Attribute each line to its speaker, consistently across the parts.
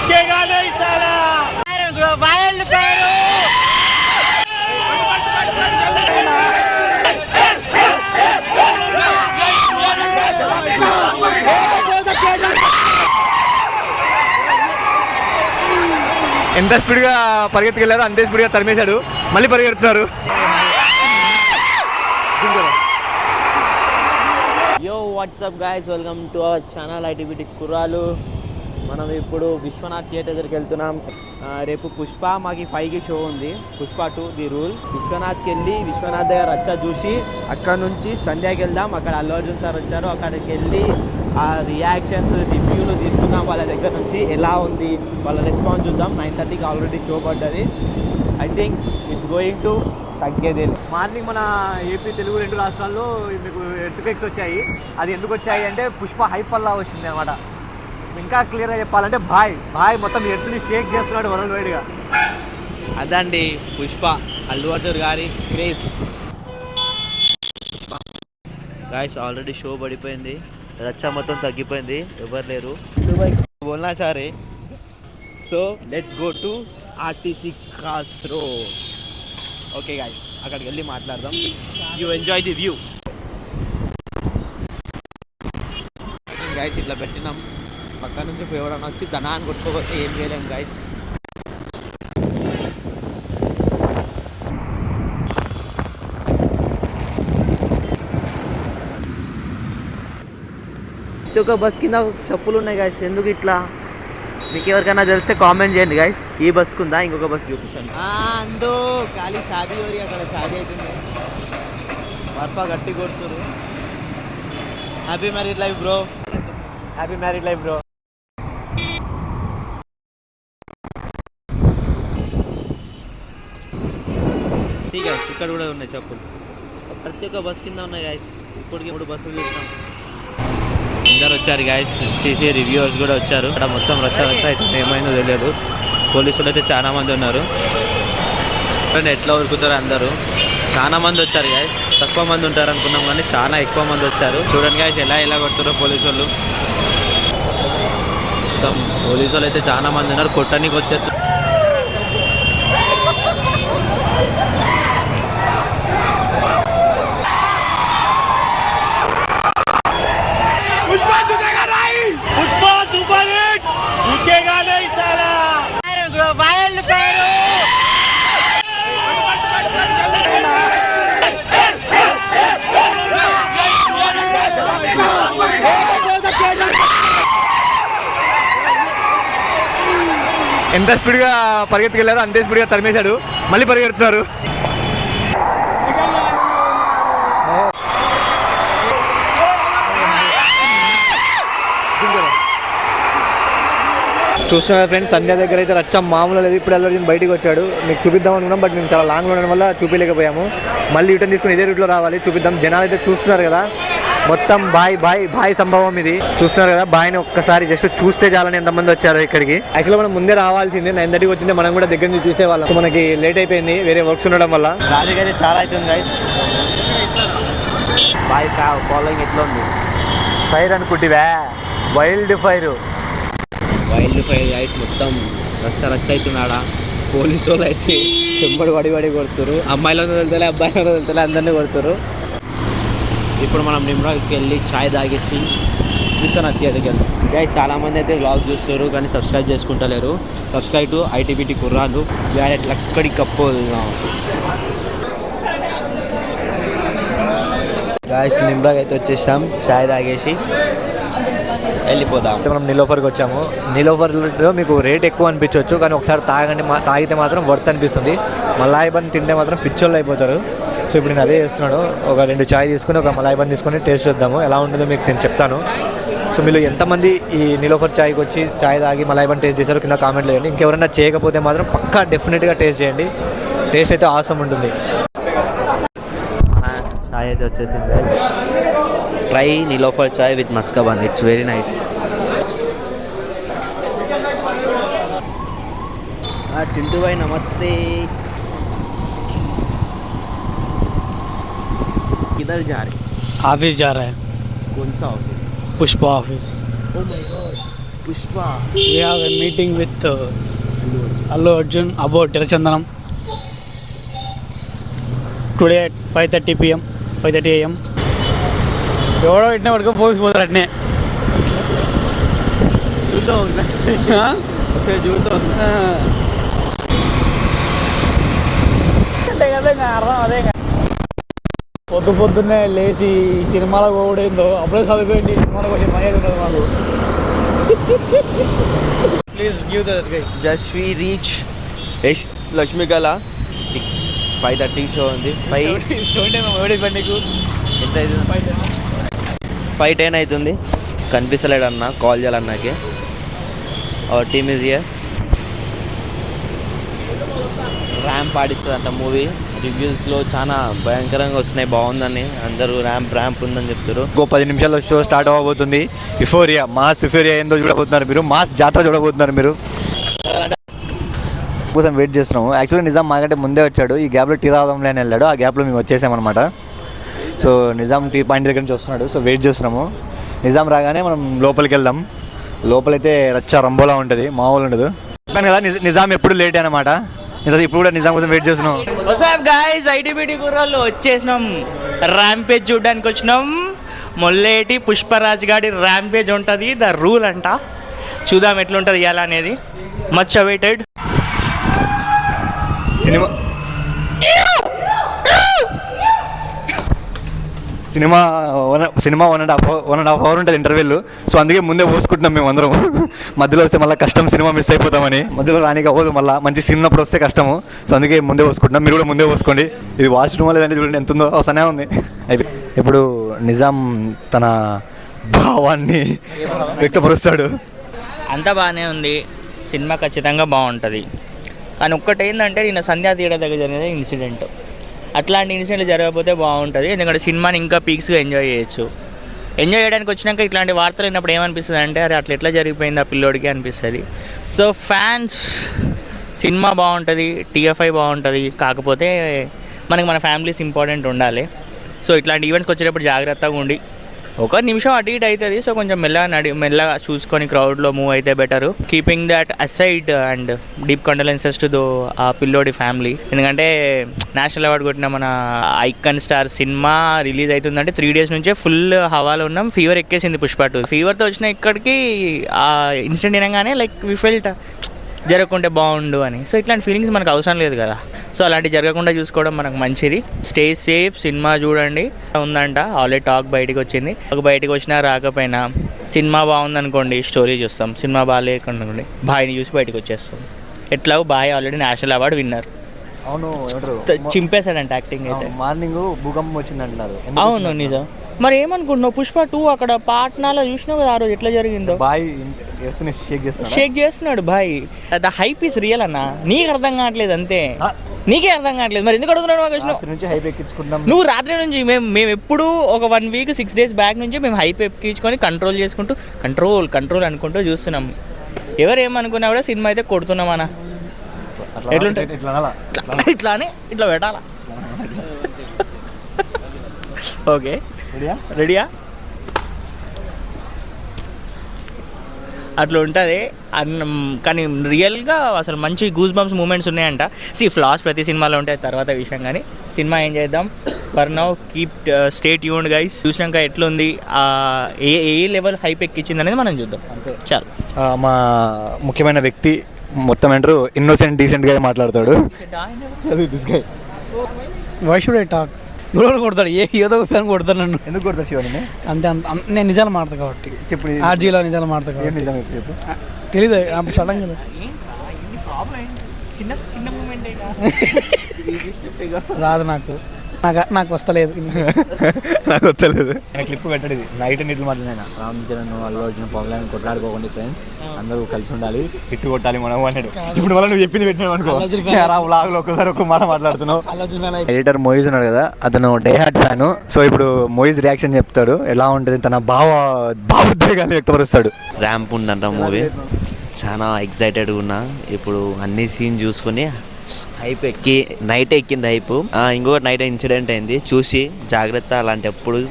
Speaker 1: झुकेगा नहीं साला वाइल्ड फायर
Speaker 2: ఎంత స్పీడ్గా పరిగెత్తుకెళ్ళారో అంతే స్పీడ్గా తరిమేశాడు. మళ్ళీ పరిగెడుతున్నారు.
Speaker 3: Yo what's up guys, welcome to our channel ITBT Kurralu. మనం ఇప్పుడు విశ్వనాథ్ థియేటర్ దగ్గరికి వెళ్తున్నాం. రేపు పుష్ప మాకు 5కి షో ఉంది, పుష్ప 2 ది రూల్. విశ్వనాథ్కి వెళ్ళి విశ్వనాథ్ దగ్గర రచ్చ చూసి అక్కడ నుంచి సంధ్యాకి వెళ్దాం. అక్కడ అల్లు అర్జున్ సార్ వచ్చారు, అక్కడికి వెళ్ళి ఆ రియాక్షన్స్ రివ్యూలు తీసుకుందాం వాళ్ళ దగ్గర నుంచి. ఎలా ఉంది వాళ్ళ రెస్పాన్స్ చూద్దాం. 9:30కి ఆల్రెడీ షో పడ్డది. I think it's going to తగ్గేదే.
Speaker 4: మార్నింగ్ మన ఏపీ తెలుగు 2 రాష్ట్రాల్లో మీకు ఎర్త్క్వేక్స్ వచ్చాయి. అది ఎందుకు వచ్చాయి అంటే పుష్ప హైప్ వల్ల వచ్చింది అనమాట. ఇంకా క్లియర్గా చెప్పాలంటే బాయ్ మొత్తం ఎర్త్ని షేక్ చేస్తున్నాడు వరల్డ్ వైడ్గా.
Speaker 3: అదండి పుష్ప, అల్లు అర్జున్ గారి క్రేజ్. గాయస్ ఆల్రెడీ షో పడిపోయింది, రచ్చ మొత్తం తగ్గిపోయింది, ఎవరు లేరు. బోల్నా సారే. So let's go to RTC కాస్రో. ఓకే గాయస్, అక్కడికి వెళ్ళి మాట్లాడదాం. You enjoy the view. Guys ఇట్లా పెట్టినాం, పక్క నుంచి ఫేవర్ అని వచ్చి ధనాన్ని కొట్టుకోకపోతే ఏం చేయలేం గాయస్. ప్రతి ఒక్క బస్ కింద చెప్పులు ఉన్నాయి గాయస్. ఎందుకు ఇట్లా? మీకు ఎవరికైనా తెలిస్తే కామెంట్ చేయండి గాయస్. ఈ బస్కు ఉందా, ఇంకొక బస్ చూపిస్తాను. అందో ఖాళీ షాదీ ఓరి, అక్కడ షాదీ అవుతుంది. బర్ఫ గట్టి కొడుతున్నారు. Happy married life bro, happy married life bro. ఇక్కడ కూడా ఉన్నాయి చెప్పులు, ప్రతి ఒక్క బస్ కింద ఉన్నాయి గాయస్. ఇప్పటికి 3 బస్సులు చూస్తాం. అందరు వచ్చారు గాయస్, సీసీ రివ్యూవర్స్ కూడా వచ్చారు. అక్కడ మొత్తం రచ్చ అయితే ఏమైందో తెలియదు. పోలీసులు అయితే చాలా మంది ఉన్నారు. ఎట్లా ఉరుకుతారు అందరూ, చాలా మంది వచ్చారు గాయస్. తక్కువ మంది ఉంటారు అనుకున్నాం కానీ చాలా ఎక్కువ మంది వచ్చారు. చూడండి గాయస్ ఎలా కొడుతారో పోలీసు వాళ్ళు. మొత్తం పోలీసు వాళ్ళు అయితే చాలా మంది ఉన్నారు, కొట్టడానికి వచ్చేస్తారు.
Speaker 1: पुष्पा सुपर हिट झुकेगा नहीं साला वाइल्ड फायर
Speaker 2: ఎంత స్పీడ్గా పరిగెత్తుకెళ్ళారో అంతే స్పీడ్గా తరిమేశాడు. మళ్ళీ పరిగెడుతున్నారు. చూస్తున్నారు ఫ్రెండ్స్, సంధ్య దగ్గర అయితే రచ్చ మామూలు లేదు. ఇప్పుడు అల్లు అర్జున్ బయటికి వచ్చాడు, మీకు చూపిద్దాం అనుకున్నాం, బట్ మేము చాలా లాంగ్లో ఉండడం వల్ల చూపించలేకపోయాము. మళ్ళీ రిటర్న్ తీసుకుని ఇదే రూట్లో రావాలి, చూపిద్దాం. జనాలు అయితే చూస్తున్నారు కదా, మొత్తం బాయ్ సంభవం ఇది. చూస్తున్నారు కదా, బాయ్ని ఒక్కసారి జస్ట్ చూస్తే చాలని ఎంతమంది వచ్చారు ఇక్కడికి. యాక్చువల్గా మనం ముందే రావాల్సింది, 9:30కి వచ్చింటే మనం కూడా దగ్గర నుంచి చూసేవాళ్ళం. మనకి లేట్ అయిపోయింది వేరే వర్క్స్ ఉండడం వల్ల.
Speaker 3: ట్రాఫిక్ అయితే చాలా అవుతుంది గైస్. బాయ్ ఫాలోయింగ్ ఎట్లా ఉంది?
Speaker 2: ఫైర్ అనుకుంటివా? Wild fire
Speaker 3: guys. మొత్తం రచ్చ అవుతున్నాడా. పోలీసు వాళ్ళు అయితే చెంబడి పడి కొడుతురు. అమ్మాయిలను వెళ్తలే, అబ్బాయిలను వెళ్తలే, అందరినీ కొడుతురు. ఇప్పుడు మనం నిమ్రాకి వెళ్ళి ఛాయ్ తాగేసి విశ్వనాథ్ థియేటర్కి వెళ్తాం. గైస్ చాలామంది అయితే వ్లాగ్స్ చూస్తారు కానీ సబ్స్క్రైబ్ చేసుకుంటలేరు. Subscribe to ITBT Kurralu. ఎట్లా అక్కడికి కప్పు గాయస్. నిమ్రాకి అయితే వచ్చేసాం, ఛాయ్ తాగేసి వెళ్ళిపోదాం.
Speaker 2: మనం నీలోఫర్కి వచ్చాము. నీలోఫర్లో మీకు రేట్ ఎక్కువ అనిపించవచ్చు, కానీ ఒకసారి తాగితే మాత్రం వర్త్ అనిపిస్తుంది. మలాయి బన్ తింటే మాత్రం పిచ్చోళ్ళు అయిపోతారు. సో ఇప్పుడు నేను అదే చేస్తున్నాను. ఒక 2 ఛాయ్ తీసుకుని ఒక మలాయి బన్ తీసుకొని టేస్ట్ చేద్దాము, ఎలా ఉంటుందో మీకు నేను చెప్తాను. సో మీరు ఎంతమంది ఈ నీలోఫర్ ఛాయ్కి వచ్చి ఛాయ్ తాగి మలాయి బన్ టేస్ట్ చేశారో కింద కామెంట్లో చేయండి. ఇంకెవరైనా చేయకపోతే మాత్రం పక్కా డెఫినెట్గా టేస్ట్ చేయండి, టేస్ట్ అయితే ఆసమ్ ఉంటుంది.
Speaker 3: ఛాయ్ అయితే వచ్చేసింది. Try Niloufer chai with maska bun, it's very nice. Chintu भाई नमस्ते. किधर जा रहे?
Speaker 4: ऑफिस जा रहा है.
Speaker 3: कौन सा office?
Speaker 4: Pushpa office.
Speaker 3: Pushpa
Speaker 5: We have a meeting with Allu Arjun about Tirachandanam today at 5:30 p.m. 5:30 a.m. ఎవడో ఇట్నే పడుకో ఫోకస్ పోతారు అట్నే
Speaker 3: చూద్దాం ఓకే చూద్దాం
Speaker 5: అంటే కదా ఇంకా అర్థం అదే పొద్దున్నే లేచి సినిమాలో పోవడేందో అప్పుడే చదువుకోండి సినిమాలో వచ్చి మర్యాద ఉండదు మాకు please give that guy
Speaker 3: just we reach Yash Lakshmi Kala 5:30 show ఉంది 5
Speaker 5: నీకు
Speaker 3: ఎంత అవుతుంది 5:10 అవుతుంది కనిపిస్తలేడు అన్న కాల్ చేయాలన్నాకి our team is here ramp ఆడిస్తుందంట మూవీ రివ్యూస్లో చాలా భయంకరంగా వస్తున్నాయి బాగుందని అందరూ ర్యాంప్ ఉందని చెప్తారు
Speaker 2: ఇంకో 10 నిమిషాల్లో షో స్టార్ట్ అవ్వబోతుంది. యుఫోరియా మాస్ యుఫోరియా ఏందో చూడబోతున్నారు మీరు, మాస్ జాతర చూడబోతున్నారు మీరు. కోసం వెయిట్ చేస్తున్నాము. యాక్చువల్లీ నిజాం మాకంటే ముందే వచ్చాడు. ఈ గ్యాప్లో టీ తాగడంలో అని వెళ్ళాడు. ఆ గ్యాప్లో మేము వచ్చేసామన్నమాట. సో నిజాం టీ పాయింట్ దగ్గర నుంచి వస్తున్నాడు. సో వెయిట్ చేస్తున్నాము. నిజాం రాగానే మనం లోపలికి వెళ్దాం. లోపలైతే రచ్చ రంబోలా ఉంటుంది, మామూలు ఉండదు. చెప్పాను కదా నిజాం ఎప్పుడు లేట్ అనమాట. ఇప్పుడు కూడా నిజాం కోసం వెయిట్ చేస్తున్నాం.
Speaker 1: వాట్సాప్ గైస్, ఐటీబీటీ కుర్రాళ్ళు వచ్చేసినాం. ర్యాంపేజ్ చూడడానికి వచ్చినాం. మొల్లేటి పుష్పరాజ్ గాడి ర్యాంపేజ్ ఉంటుంది, ద రూల్ అంట. చూద్దాం ఎట్లుంటుంది ఇవాళ అనేది. మచ్ అవైటెడ్
Speaker 2: సినిమా 1.5 అవర్ ఉంటుంది ఇంటర్వెల్. సో అందుకే ముందే పోసుకుంటున్నాం మేము అందరం. మధ్యలో వస్తే మళ్ళీ కష్టం, సినిమా మిస్ అయిపోతామని. మధ్యలో రానికి అవ్వదు, మళ్ళీ మంచి సీన్ ఉన్నప్పుడు వస్తే కష్టము. సో అందుకే ముందే పోసుకుంటున్నాం. మీరు కూడా ముందే పోసుకోండి. ఇది వాష్రూమ్ లేదంటే చూడండి ఎంత ఉందో, అవసరమే ఉంది. అయితే ఇప్పుడు నిజాం తన భావాన్ని వ్యక్తపరుస్తాడు.
Speaker 1: అంతా బాగానే ఉంది, సినిమా ఖచ్చితంగా బాగుంటుంది. కానీ ఒక్కటి ఏంటంటే నిన్న సంధ్యా థియేటర్ దగ్గర జరిగిన ఇన్సిడెంట్, అట్లాంటి ఇన్సిడెంట్లు జరగకపోతే బాగుంటుంది. ఎందుకంటే సినిమాని ఇంకా పీక్స్గా ఎంజాయ్ చేయొచ్చు. ఎంజాయ్ చేయడానికి వచ్చినాక ఇట్లాంటి వార్తలు విన్నప్పుడు ఏమనిపిస్తుంది అంటే అరే అట్లా ఎట్లా జరిగిపోయింది ఆ పిల్లోడికి అనిపిస్తుంది. సో ఫ్యాన్స్, సినిమా బాగుంటుంది, టీఎఫ్ఐ బాగుంటుంది. కాకపోతే మనకి మన ఫ్యామిలీస్ ఇంపార్టెంట్ ఉండాలి. సో ఇట్లాంటి ఈవెంట్స్కి వచ్చేటప్పుడు జాగ్రత్తగా ఉండి, ఒక నిమిషం అటు ఇటు అవుతుంది. సో కొంచెం మెల్లగా చూసుకొని క్రౌడ్లో మూవ్ అయితే better. Keeping that aside and deep condolences to ఆ పిల్లోడి ఫ్యామిలీ. ఎందుకంటే నేషనల్ అవార్డు కొట్టిన మన ఐకాన్ స్టార్ సినిమా రిలీజ్ అవుతుందంటే 3 days నుంచే ఫుల్ హవాలో ఉన్నాం. ఫీవర్ ఎక్కేసింది పుష్ప 2. ఫీవర్తో వచ్చిన ఇక్కడికి ఆ ఇన్సిడెంట్ వినగానే లైక్ వి ఫెల్ట్ జరగకుంటే బాగుండు అని. సో ఇట్లాంటి ఫీలింగ్స్ మనకు అవసరం లేదు కదా. సో అలాంటివి జరగకుండా చూసుకోవడం మనకు మంచిది. స్టే సేఫ్, సినిమా చూడండి. ఉందంట ఆల్రెడీ టాక్ బయటికి వచ్చింది. బయటకు వచ్చినా రాకపోయినా సినిమా బాగుందనుకోండి స్టోరీ చూస్తాం, సినిమా బాగాలేదనుకోండి బాయ్ని చూసి బయటకు వచ్చేస్తాం. ఎట్లాగో బాయ్ ఆల్రెడీ నేషనల్ అవార్డు విన్నర్.
Speaker 2: అవును,
Speaker 1: చింపేశాడంట యాక్టింగ్ అయితే.
Speaker 2: మార్నింగ్ భూకంపం వచ్చింది అంటున్నారు.
Speaker 1: అవును నిజం. మరి ఏమనుకుంటున్నావు, పుష్ప 2 అక్కడ పాట్నాలో చూసినావు కదా ఆ రోజు ఎట్లా జరిగిందో.
Speaker 2: బాయ్ షేక్
Speaker 1: చేస్తున్నాడు బాయ్. ద హైప్ ఈస్ రియల్ అన్న. నీకు అర్థం కావట్లేదు అంతే, నీకే అర్థం కావట్లేదు. మరి ఎందుకు అడుగుతున్నావు? నువ్వు రాత్రి నుంచి మేము ఎప్పుడు ఒక 1 week 6 days బ్యాక్ నుంచి మేము హైప్ ఎక్కించుకొని కంట్రోల్ చేసుకుంటూ కంట్రోల్ అనుకుంటూ చూస్తున్నాం. ఎవరు ఏమనుకున్నా కూడా సినిమా అయితే కొడుతున్నాం అన్న. ఎట్లుంటుంది ఇట్లానే ఇట్లా పెట్టాలా? ఓకే రెడీయా? అట్లా ఉంటుంది కానీ రియల్గా అసలు మంచి గూస్ బంప్స్ మూమెంట్స్ ఉన్నాయంట. ఫ్లాస్ ప్రతి సినిమాలో ఉంటాయి, తర్వాత విషయం. కానీ సినిమా ఏం చేద్దాం. For now keep stay tuned guys. చూసినాక ఎట్లుంది, ఏ లెవెల్ హైప్ ఎక్కించింది అనేది మనం చూద్దాం. చాలు.
Speaker 2: మా ముఖ్యమైన వ్యక్తి మొత్తం అంటారు ఇన్నోసెంట్ డీసెంట్గా మాట్లాడతాడు.
Speaker 5: Why should I talk? ఎవరు కొడతాడు? ఏదో ఫ్యాన్ కొడతాడు నన్ను.
Speaker 2: ఎందుకు కొడతాడు శివని?
Speaker 5: అంతే నేను నిజాలు మాడతా కాబట్టి.
Speaker 2: చెప్పు.
Speaker 5: ఆర్జీలో నిజాలు మాడతా కాబట్టి.
Speaker 2: నిజం
Speaker 5: తెలీదు సడన్ కదా.
Speaker 1: చిన్న మూమెంట్
Speaker 5: రాదు నాకు వస్తలేదు.
Speaker 2: నాకు వస్తలేదు. క్లిప్ పెట్టడు. ఇది నైట్ నిధులు మాట్లాడినా రామ్ చరణ్, అల్లు అర్జున్, పవన్ కళ్యాణ్ కొట్లాడుకోకండి ఫ్రెండ్స్, అందరూ కలిసి ఉండాలి, హిట్ కొట్టాలి మనం అన్నాడు. ఇప్పుడు వల్ల నువ్వు చెప్పింది పెట్టినావు అనుకో, వ్లాగ్లో ఒక్కసారి ఒక్క మాట మాట్లాడుతున్నావు. ఎడిటర్ మోయిజ్ ఉన్నాడు కదా, అతను డే హార్ట్ ఫ్యాన్. సో ఇప్పుడు మోయిజ్ రియాక్షన్ చెప్తాడు, ఎలా ఉంటుంది, తన భావోద్వేగాన్ని వ్యక్తపరుస్తాడు.
Speaker 3: ర్యాంప్ ఉందంట మూవీ, చాలా ఎక్సైటెడ్గా ఉన్నా. ఇప్పుడు అన్ని సీన్ చూసుకొని హైప్ ఎక్కి నైట్ ఎక్కింది హైప్. ఇంకొకటి నైట్ ఇన్సిడెంట్ అయింది, చూసి జాగ్రత్త. అలాంటప్పుడు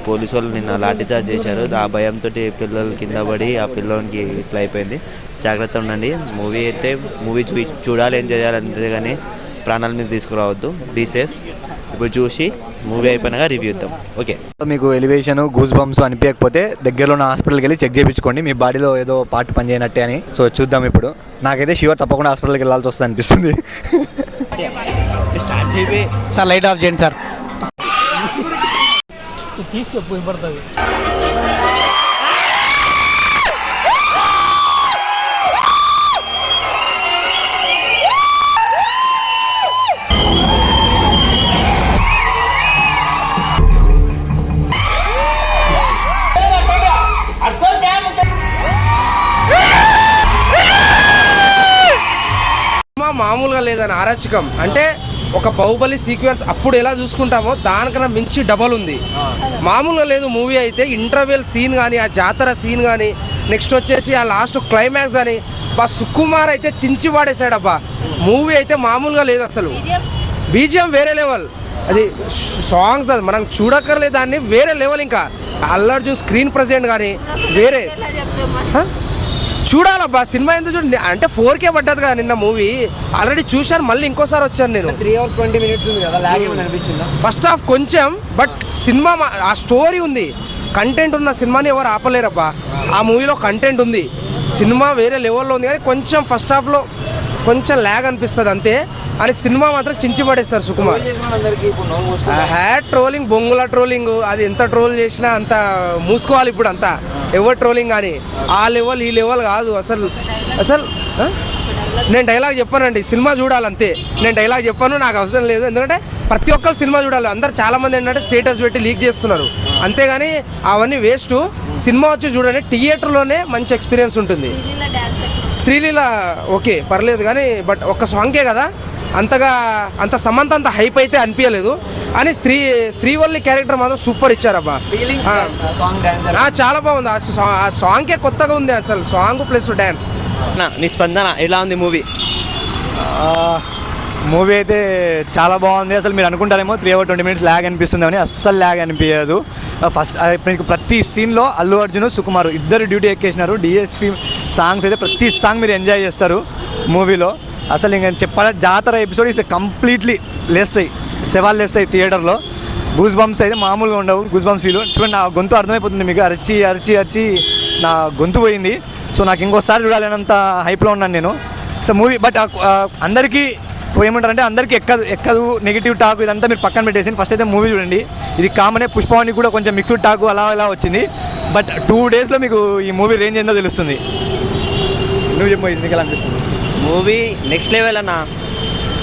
Speaker 3: పోలీసు వాళ్ళు నిన్న లాఠీ చార్జ్ చేశారు. ఆ భయంతో పిల్లలు కింద పడి ఆ పిల్లోనికి ఇట్లా అయిపోయింది. జాగ్రత్త ఉండండి. మూవీ అయితే మూవీ చూడాలి, ఏం చేయాలి అంతే, కానీ ప్రాణాల మీద తీసుకురావద్దు. Be safe. ఇప్పుడు చూసి మూవీ అయిపోయినాక రివ్యూ ఇద్దాం. ఓకే,
Speaker 2: మీకు ఎలివేషన్ గూస్ బంప్స్ అనిపించకపోతే దగ్గరలో ఉన్న హాస్పిటల్కి వెళ్ళి చెక్ చేయించుకోండి, మీ బాడీలో ఏదో పార్ట్ పని చేయనట్టే అని. సో చూద్దాం. ఇప్పుడు నాకైతే షూర్ తప్పకుండా హాస్పిటల్కి వెళ్ళాల్సి వస్తుంది అనిపిస్తుంది.
Speaker 3: స్టార్ట్ చేయి
Speaker 5: సార్, లైట్ ఆఫ్ చేయండి సార్. తీసి చెప్పు పడుతుంది.
Speaker 6: మామూలుగా లేదని అరాచకం అంటే ఒక బాహుబలి సీక్వెన్స్ అప్పుడు ఎలా చూసుకుంటామో దానికన్నా మించి డబల్ ఉంది. మామూలుగా లేదు మూవీ అయితే. ఇంటర్వెల్ సీన్ కానీ, ఆ జాతర సీన్ కానీ, నెక్స్ట్ వచ్చేసి ఆ లాస్ట్ క్లైమాక్స్ అని సుకుమార్ అయితే చించి పాడేశాడబ్బా. మూవీ అయితే మామూలుగా లేదు అసలు. బీజిఎం వేరే లెవెల్, అది సాంగ్స్ అది మనం చూడక్కర్లేదు, దాన్ని వేరే లెవెల్. ఇంకా అల్లు అర్జున్ స్క్రీన్ ప్రెజెంట్ కానీ వేరే. చూడాలబ్బా సినిమా ఎందుకు చూడండి అంటే 4K పడ్డది కదా నిన్న మూవీ. ఆల్రెడీ చూశాను, మళ్ళీ ఇంకోసారి వచ్చాను నేను.
Speaker 3: 3 hours 20 minutes ఉంది కదా, లాగ్ ఏమైనా అనిపించిందా?
Speaker 6: ఫస్ట్ హాఫ్ కొంచెం, బట్ సినిమా ఆ స్టోరీ ఉంది, కంటెంట్ ఉన్న సినిమాని ఎవరు ఆపలేరబ్బా. ఆ మూవీలో కంటెంట్ ఉంది, సినిమా వేరే లెవెల్లో ఉంది. కానీ కొంచెం ఫస్ట్ హాఫ్లో కొంచెం ల్యాగ్ అనిపిస్తుంది అంతే. అని సినిమా మాత్రం చించి పడేస్తారు సుకుమార్. ట్రోలింగ్, బొంగుల ట్రోలింగ్, అది ఎంత ట్రోల్ చేసినా అంత మూసుకోవాలి ఇప్పుడు అంతా. ఎవరు ట్రోలింగ్ కానీ ఆ లెవెల్ ఈ లెవెల్ కాదు అసలు. నేను డైలాగ్ చెప్పానండి, సినిమా చూడాలంతే. నేను డైలాగ్ చెప్పాను, నాకు అవసరం లేదు. ఎందుకంటే ప్రతి ఒక్కరు సినిమా చూడాలి. అందరు చాలామంది ఏంటంటే స్టేటస్ పెట్టి లీక్ చేస్తున్నారు, అంతేగాని అవన్నీ వేస్ట్. సినిమా వచ్చి చూడండి, థియేటర్లోనే మంచి ఎక్స్పీరియన్స్ ఉంటుంది. శ్రీలీల ఓకే పర్లేదు కానీ, బట్ ఒక్క సాంగ్కే కదా, అంత సమంత అంత హైప్ అయితే అనిపించలేదు. అని శ్రీవల్లి క్యారెక్టర్ మాత్రం సూపర్ ఇచ్చారబ్బా. చాలా బాగుంది. ఆ సాంగ్కే కొత్తగా ఉంది అసలు, సాంగ్ ప్లస్ డ్యాన్స్.
Speaker 3: నీ స్పందన ఎలా ఉంది మూవీ?
Speaker 2: మూవీ అయితే చాలా బాగుంది. అసలు మీరు అనుకుంటారేమో 3 hours 20 minutes ల్యాగ్ అనిపిస్తుంది అని, అస్సలు ల్యాగ్ అనిపించదు. ఫస్ట్ మీకు ప్రతి సీన్లో అల్లు అర్జున్ సుకుమార్ ఇద్దరు డ్యూటీ ఎక్కేసినారు. డిఎస్పి సాంగ్స్ అయితే ప్రతి సాంగ్ మీరు ఎంజాయ్ చేస్తారు మూవీలో. అసలు ఇంకా చెప్పాలి, జాతర ఎపిసోడ్ ఇస్ కంప్లీట్లీ లేస్తాయి, శవాలు లేస్తాయి థియేటర్లో. గూస్ బంప్స్ అయితే మామూలుగా ఉండవు. గూస్ బంప్స్ ఫీల్ చూడండి, నా గొంతు అర్థమైపోతుంది మీకు. అరిచి అరిచి అరిచి నా గొంతు పోయింది. సో నాకు ఇంకోసారి చూడాలనేంత హైప్లో ఉన్నాను నేను. సో మూవీ బట్ అందరికీ ఏమంటారంటే అందరికీ ఎక్కదు నెగిటివ్ టాక్ ఇదంతా మీరు పక్కన పెట్టేసి ఫస్ట్ అయితే మూవీ చూడండి. ఇది కామనే, పుష్పవానికి కూడా కొంచెం మిక్స్డ్ టాక్ అలా వచ్చింది. బట్ 2 daysలో మీకు ఈ మూవీ రేంజ్ ఏందో తెలుస్తుంది. నువ్వు చెప్పు, నీకు ఎలా అనిపిస్తుంది?
Speaker 3: మూవీ నెక్స్ట్ లెవెల్ అన్న.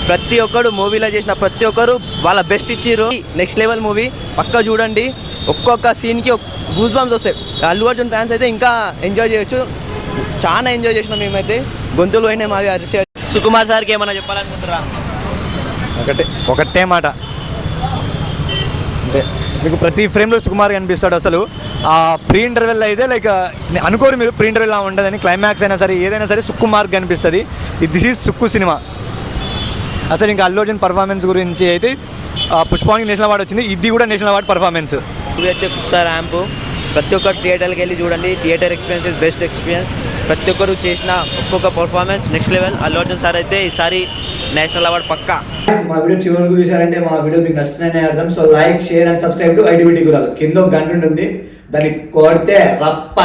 Speaker 3: ప్రతి ఒక్కరు మూవీలో చేసిన ప్రతి ఒక్కరు వాళ్ళ బెస్ట్ ఇచ్చిర్రు. నెక్స్ట్ లెవెల్ మూవీ పక్కా చూడండి. ఒక్కొక్క సీన్కి గూస్ బంప్స్ వస్తాయి. అల్లు అర్జున్ ఫ్యాన్స్ అయితే ఇంకా ఎంజాయ్ చేయొచ్చు. చాలా ఎంజాయ్ చేసినాం మేమైతే, గొంతులు పోయినాయి మావి అరిసి. సుకుమార్ సార్కి ఏమైనా చెప్పాలనుకుంటారా?
Speaker 2: ఒకటే మాట అంతే. మీకు ప్రతి ఫ్రేమ్లో సుకుమార్ కనిపిస్తాడు. అసలు ఆ ప్రీ ఇంటర్వెల్ అయితే లైక్ అనుకోరు మీరు ప్రీ ఇంటర్వెల్ ఉండదని, క్లైమాక్స్ అయినా సరే ఏదైనా సరే సుకుమార్ కనిపిస్తుంది. This is Sukku cinema. అసలు ఇంకా అల్లు అర్జున్ పర్ఫార్మెన్స్ గురించి అయితే పుష్పానికి నేషనల్ అవార్డు వచ్చింది, ఇది కూడా నేషనల్ అవార్డు పర్ఫార్మెన్స్.
Speaker 3: మూవీ అయితే కొత్త ర్యాంపు. ప్రతి ఒక్కరు థియేటర్కి వెళ్ళి చూడండి. Theatre experience is best experience. ప్రతి ఒక్కరు చేసిన ఒక్కొక్క performance next level. Allu Arjun sir అయితే ఈసారి నేషనల్ అవార్డు పక్కా.
Speaker 2: మా వీడియో చివరికి చూసారంటే మా వీడియో మీకు నచ్చుతున్నాయని అర్థం. So like, share and subscribe to ITBT Kurralu. కింద ఒక గంట ఉంటుంది, దాన్ని కొడితే రప్ప